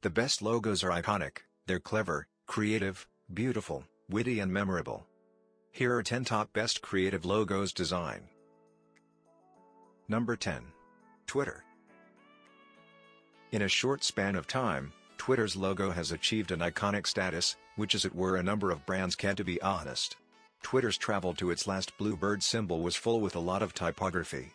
The best logos are iconic, they're clever, creative, beautiful, witty and memorable. Here are 10 top best creative logos design. Number 10. Twitter. In a short span of time, Twitter's logo has achieved an iconic status, which is it were a number of brands can't, to be honest. Twitter's travel to its last bluebird symbol was full with a lot of typography.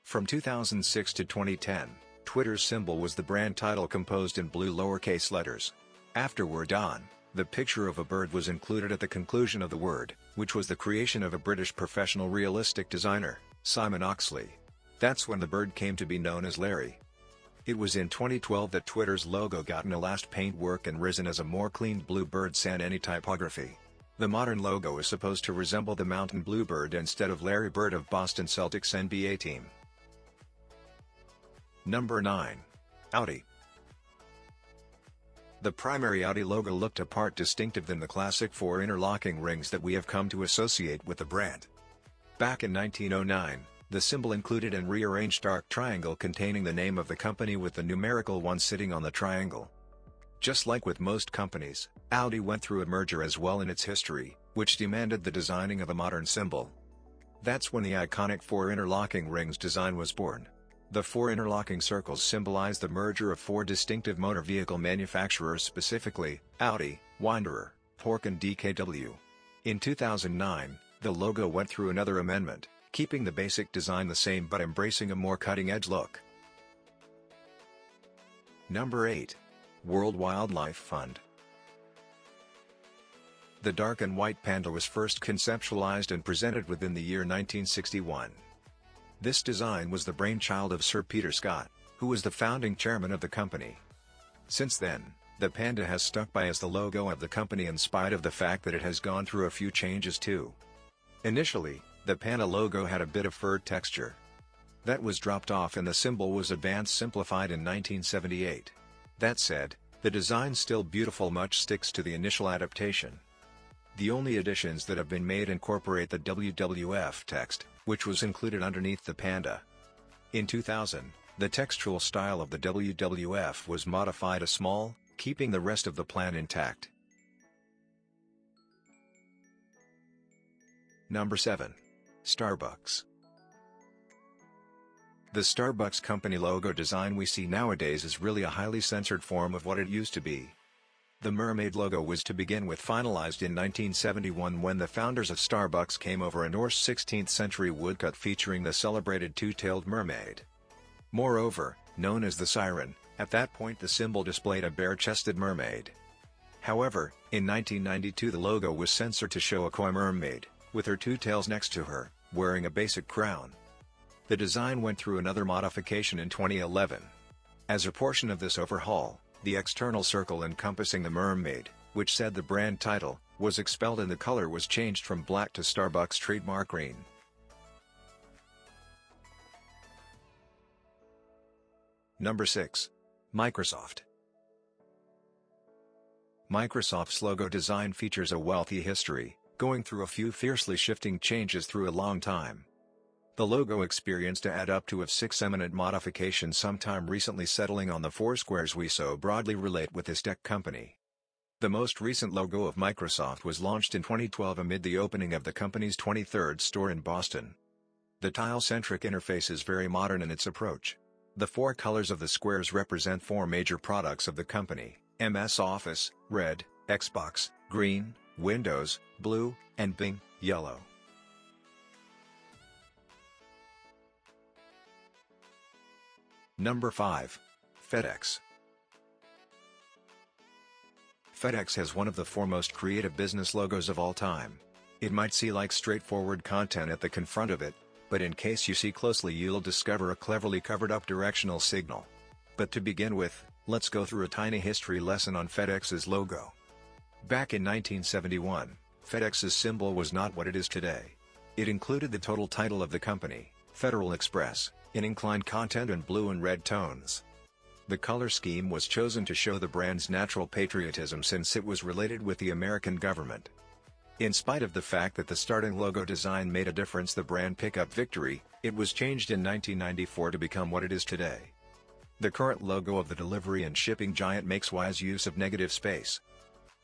From 2006 to 2010, Twitter's symbol was the brand title composed in blue lowercase letters. Afterward on, the picture of a bird was included at the conclusion of the word, which was the creation of a British professional realistic designer, Simon Oxley. That's when the bird came to be known as Larry. It was in 2012 that Twitter's logo got an elast paintwork and risen as a more cleaned bluebird sans any typography. The modern logo is supposed to resemble the mountain bluebird instead of Larry Bird of Boston Celtics NBA team. Number 9. Audi. The primary Audi logo looked a part distinctive than the classic 4 interlocking rings that we have come to associate with the brand. Back in 1909, the symbol included an rearranged dark triangle containing the name of the company with the numerical 1 sitting on the triangle. Just like with most companies, Audi went through a merger as well in its history, which demanded the designing of a modern symbol. That's when the iconic 4 interlocking rings design was born. The 4 interlocking circles symbolize the merger of 4 distinctive motor vehicle manufacturers, specifically Audi, Wanderer, Porsche and DKW. In 2009, the logo went through another amendment, keeping the basic design the same but embracing a more cutting-edge look. Number 8. World Wildlife Fund. The dark and white panda was first conceptualized and presented within the year 1961. This design was the brainchild of Sir Peter Scott, who was the founding chairman of the company. Since then, the panda has stuck by as the logo of the company in spite of the fact that it has gone through a few changes too. Initially, the panda logo had a bit of fur texture. That was dropped off and the symbol was advanced simplified in 1978. That said, the design still beautiful, much sticks to the initial adaptation. The only additions that have been made incorporate the WWF text, which was included underneath the panda. In 2000, the textual style of the WWF was modified a small, keeping the rest of the plan intact. Number 7. Starbucks. The Starbucks company logo design we see nowadays is really a highly censored form of what it used to be. The mermaid logo was to begin with finalized in 1971 when the founders of Starbucks came over a Norse 16th century woodcut featuring the celebrated two-tailed mermaid. Moreover, known as the siren, at that point the symbol displayed a bare-chested mermaid. However, in 1992 the logo was censored to show a koi mermaid, with her two tails next to her, wearing a basic crown. The design went through another modification in 2011. As a portion of this overhaul, the external circle encompassing the mermaid, which said the brand title, was expelled and the color was changed from black to Starbucks trademark green. Number 6. Microsoft. Microsoft's logo design features a wealthy history, going through a few fiercely shifting changes through a long time. The logo experienced a add up to of 6 eminent modifications, sometime recently settling on the 4 squares we so broadly relate with this tech company. The most recent logo of Microsoft was launched in 2012 amid the opening of the company's 23rd store in Boston. The tile-centric interface is very modern in its approach. The 4 colors of the squares represent 4 major products of the company: MS Office, red; Xbox, green; Windows, blue; and Bing, yellow. Number 5. FedEx. FedEx has one of the foremost creative business logos of all time. It might seem like straightforward content at the confront of it, but in case you see closely you'll discover a cleverly covered up directional signal. But to begin with, let's go through a tiny history lesson on FedEx's logo. Back in 1971, FedEx's symbol was not what it is today. It included the total title of the company, Federal Express, in inclined content and blue and red tones. The color scheme was chosen to show the brand's natural patriotism since it was related with the American government. In spite of the fact that the starting logo design made a difference, the brand pick up victory, it was changed in 1994 to become what it is today. The current logo of the delivery and shipping giant makes wise use of negative space.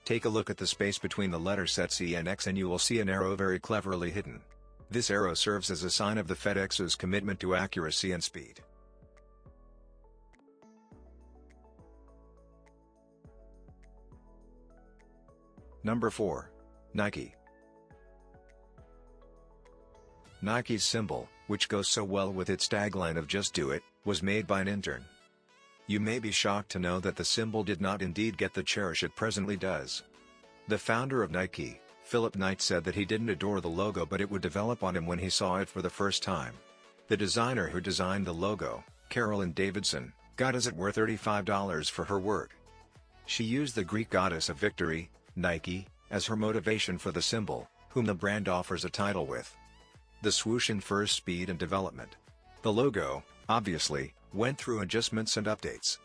Take a look at the space between the letter set C and X and you will see an arrow very cleverly hidden. This arrow serves as a sign of the FedEx's commitment to accuracy and speed. Number 4. Nike. Nike's symbol, which goes so well with its tagline of "Just Do It," was made by an intern. You may be shocked to know that the symbol did not indeed get the cherish it presently does. The founder of Nike, Philip Knight, said that he didn't adore the logo but it would develop on him when he saw it for the first time. The designer who designed the logo, Carolyn Davidson, got as it were $35 for her work. She used the Greek goddess of victory, Nike, as her motivation for the symbol, whom the brand offers a title with. The swoosh infers speed and development. The logo, obviously, went through adjustments and updates.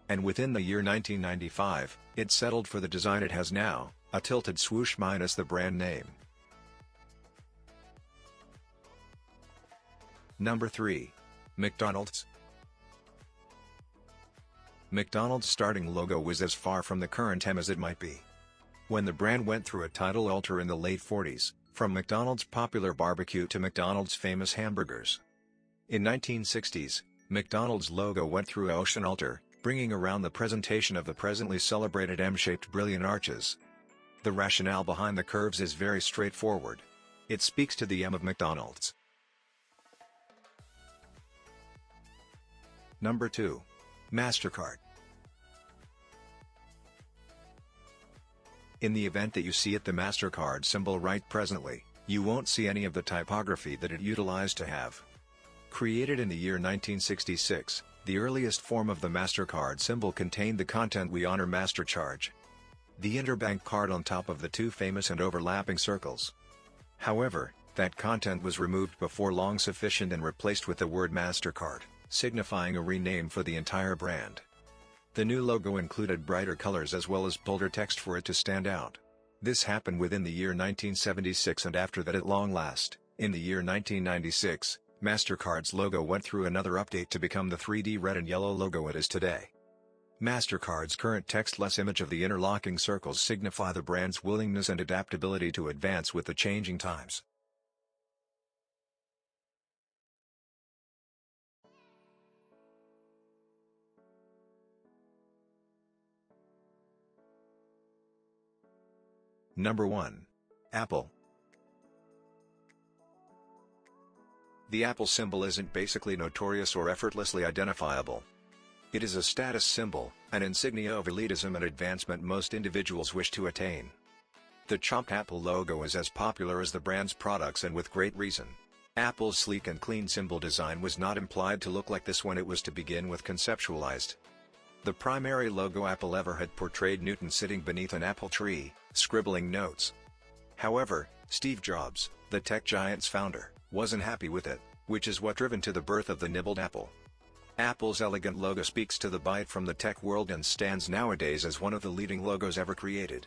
And within the year 1995, it settled for the design it has now, a tilted swoosh minus the brand name. Number 3. McDonald's. McDonald's starting logo was as far from the current M as it might be. When the brand went through a title alter in the late 40s, from McDonald's popular barbecue to McDonald's famous hamburgers. In 1960s, McDonald's logo went through ocean alter, bringing around the presentation of the presently celebrated M-shaped brilliant arches. The rationale behind the curves is very straightforward. It speaks to the M of McDonald's. Number 2. MasterCard. In the event that you see the MasterCard symbol right presently, you won't see any of the typography that it utilized to have. Created in the year 1966, the earliest form of the MasterCard symbol contained the content "We honor MasterCharge," the interbank card on top of the two famous and overlapping circles. However, that content was removed before long sufficient and replaced with the word MasterCard, signifying a rename for the entire brand. The new logo included brighter colors as well as bolder text for it to stand out. This happened within the year 1976, and after that, at long last, in the year 1996, MasterCard's logo went through another update to become the 3D red and yellow logo it is today. MasterCard's current textless image of the interlocking circles signify the brand's willingness and adaptability to advance with the changing times. Number 1. Apple. The Apple symbol isn't basically notorious or effortlessly identifiable. It is a status symbol, an insignia of elitism and advancement most individuals wish to attain. The chopped Apple logo is as popular as the brand's products, and with great reason. Apple's sleek and clean symbol design was not implied to look like this when it was to begin with conceptualized. The primary logo Apple ever had portrayed Newton sitting beneath an apple tree, scribbling notes. However, Steve Jobs, the tech giant's founder, wasn't happy with it, which is what driven to the birth of the nibbled apple. Apple's elegant logo speaks to the bite from the tech world and stands nowadays as one of the leading logos ever created.